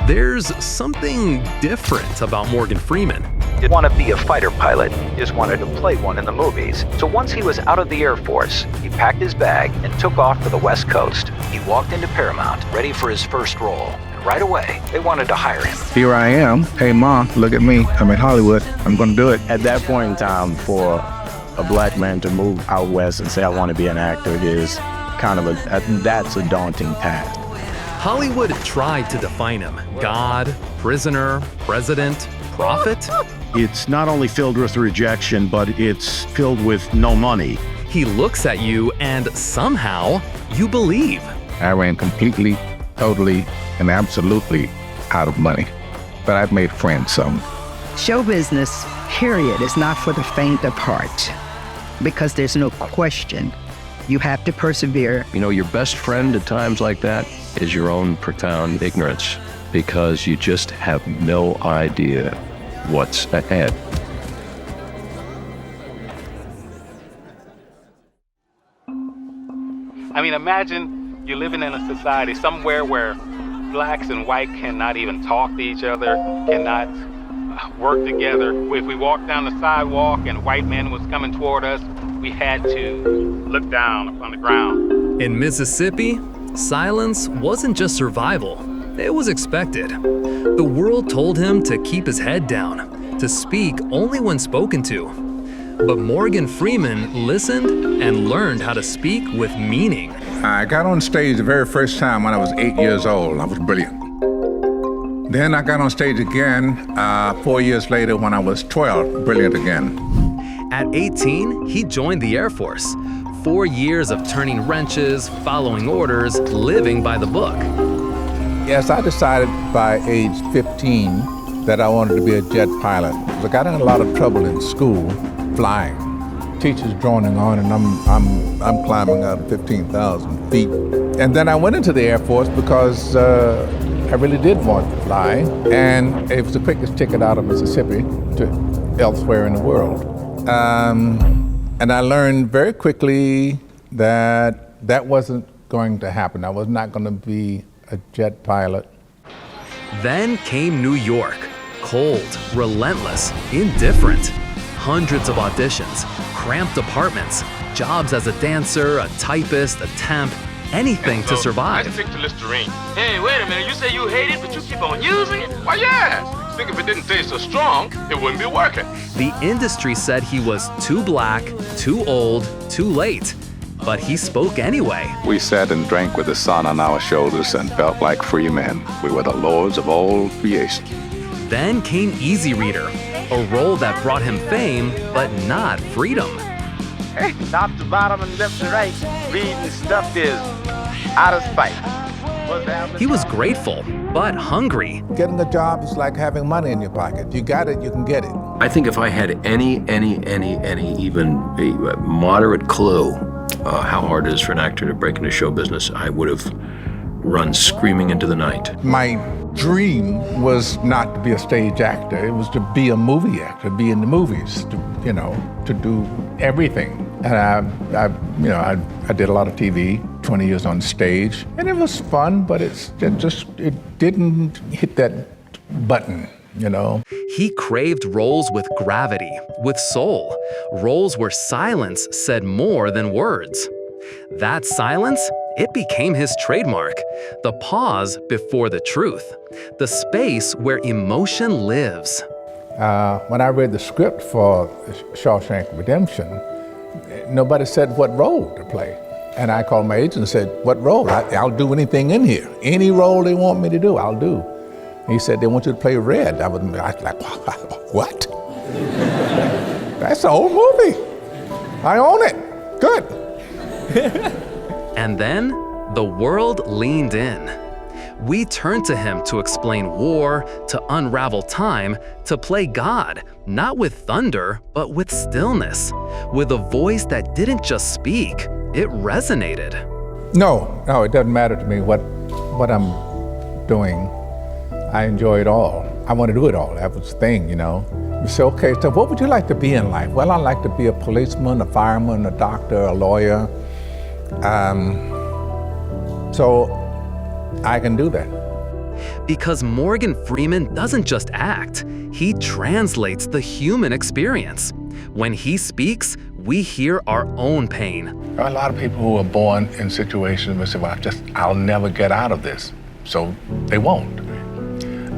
There's something different about Morgan Freeman. Didn't want to be a fighter pilot, just wanted to play one in the movies. So once he was out of the Air Force, he packed his bag and took off for the West Coast. He walked into Paramount, ready for his first role. And right away, they wanted to hire him. Here I am. Hey, Mom, look at me. I'm in Hollywood. I'm going to do it. At that point in time, for a black man to move out west and say, I want to be an actor is kind of that's a daunting task. Hollywood tried to define him. God, prisoner, president, prophet. It's not only filled with rejection, but it's filled with no money. He looks at you and somehow you believe. I ran completely, totally, and absolutely out of money. But I've made friends, so. Show business, period, is not for the faint of heart, because there's no question. You have to persevere. You know, your best friend at times like that is your own profound ignorance, because you just have no idea what's ahead. I mean, imagine you're living in a society somewhere where blacks and white cannot even talk to each other, cannot work together. If we walked down the sidewalk and a white man was coming toward us, we had to look down upon the ground. In Mississippi, silence wasn't just survival, it was expected. The world told him to keep his head down, to speak only when spoken to. But Morgan Freeman listened and learned how to speak with meaning. I got on stage the very first time when I was 8 years old. I was brilliant. Then I got on stage again 4 years later when I was 12, brilliant again. At 18, he joined the Air Force. 4 years of turning wrenches, following orders, living by the book. Yes, I decided by age 15 that I wanted to be a jet pilot. I got in a lot of trouble in school flying. Teachers droning on, and I'm climbing out of 15,000 feet. And then I went into the Air Force because I really did want to fly, and it was the quickest ticket out of Mississippi to elsewhere in the world. And I learned very quickly that that wasn't going to happen. I was not going to be a jet pilot. Then came New York. Cold, relentless, indifferent. Hundreds of auditions, cramped apartments, jobs as a dancer, a typist, a temp, anything to survive. I picked the Listerine. Hey, wait a minute, you say you hate it, but you keep on using it? Why, yes. I think if it didn't taste so strong, it wouldn't be working. The industry said he was too black, too old, too late. But he spoke anyway. We sat and drank with the sun on our shoulders and felt like free men. We were the lords of all creation. Then came Easy Reader, a role that brought him fame, but not freedom. Hey, top to bottom and left to right, reading stuff is out of sight. He was grateful, but hungry. Getting a job is like having money in your pocket. You got it, you can get it. I think if I had any even a moderate clue how hard it is for an actor to break into show business, I would have run screaming into the night. My dream was not to be a stage actor. It was to be a movie actor, be in the movies, to do everything. And I did a lot of TV, 20 years on stage, and it was fun, but it didn't hit that button, He craved roles with gravity, with soul, roles where silence said more than words. That silence, it became his trademark, the pause before the truth, the space where emotion lives. When I read the script for Shawshank Redemption, nobody said what role to play. And I called my agent and said, what role? I'll do anything in here. Any role they want me to do, I'll do. And he said, they want you to play Red. I was like, what? That's the whole movie. I own it. Good. And then the world leaned in. We turned to him to explain war, to unravel time, to play God, not with thunder, but with stillness, with a voice that didn't just speak, it resonated. No, it doesn't matter to me what I'm doing. I enjoy it all. I want to do it all. That was the thing, You say, okay, so what would you like to be in life? Well, I'd like to be a policeman, a fireman, a doctor, a lawyer. So I can do that. Because Morgan Freeman doesn't just act, he translates the human experience. When he speaks, we hear our own pain. There are a lot of people who are born in situations where they say, well, I'll never get out of this. So they won't.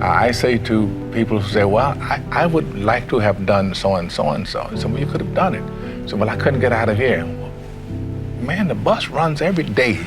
I say to people who say, well, I would like to have done so and so and so. So, well, you could have done it. So, well, I couldn't get out of here. Man, the bus runs every day.